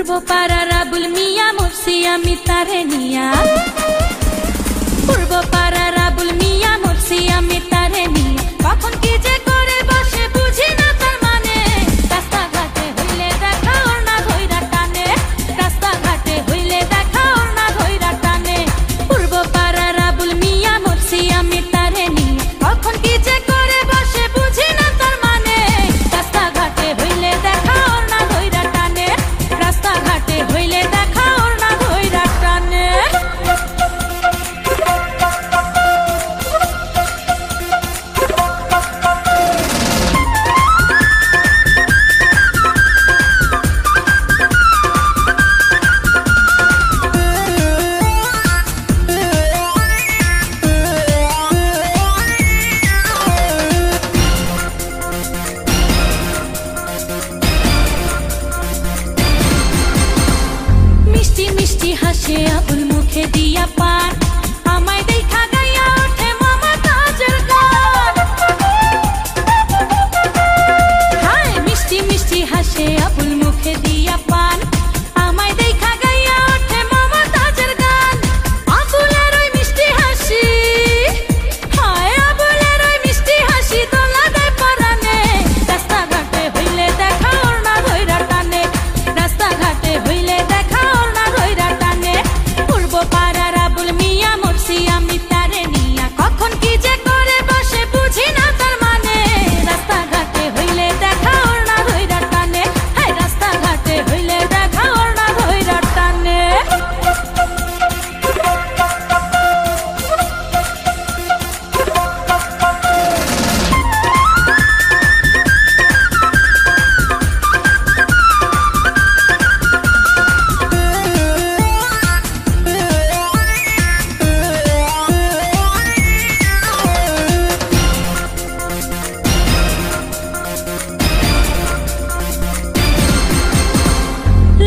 পূর্ব পাড়ার আবুল মিয়া মুর্শি আমি তারে নিয়া, পূর্ব পাড়ার আবুল মিয়া মুর্শি আমি তারে নিয়া, কখন কি যে করে বসে বুঝি না তার মানে। রাস্তাঘাটে হইলে দেখা ওর না ধইরা টানে, রাস্তাঘাটে হইলে দেখা ওর না ধইরা টানে। পূর্ব পাড়ার আবুল মিয়া মুর্শি আমি তারে নিয়া, কখন কি যে করে বসে বুঝি না তার মানে। রাস্তাঘাটে হইলে দেখা ওর না ধইরা টানে, রাস্তাঘাটে হইলে দেখা ওর না ধইরা টানে। মিষ্টি মিষ্টি হাসে আবুল মুখে দিয়া পান, আমায় দেখা গাইয়া ওঠে মমতাজের গান। হায় মিষ্টি মিষ্টি হাসে আবুল মুখে দিয়া পান, আমায় দেখা গাইয়া ওঠে মমতাজের গান। আবুলের ওই মিষ্টি হাসি, হায় আবুলের ওই মিষ্টি হাসি তোলা দেয় পরানে। রাস্তাঘাটে হইলে দেখা ওর না ধইরা টানে, রাস্তাঘাটে হইলে দেখা ওর না ধইরা টানে। পূর্ব পাড়ার আবুল মিয়া মুর্শি আমি তারে নিয়া, কখন কি যে করে বসে বুঝি না তার মানে। রাস্তাঘাটে হইলে দেখা ওর না ধইরা টানে, হায় রাস্তাঘাটে হইলে দেখা ওর না ধইরা টানে।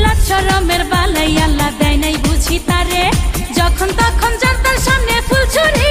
লাচ্ছরমের বালাই আল্লাহ দেয় নাই বুঝি তারে, যখন তখন জানতার সামনে ফুল ছুরি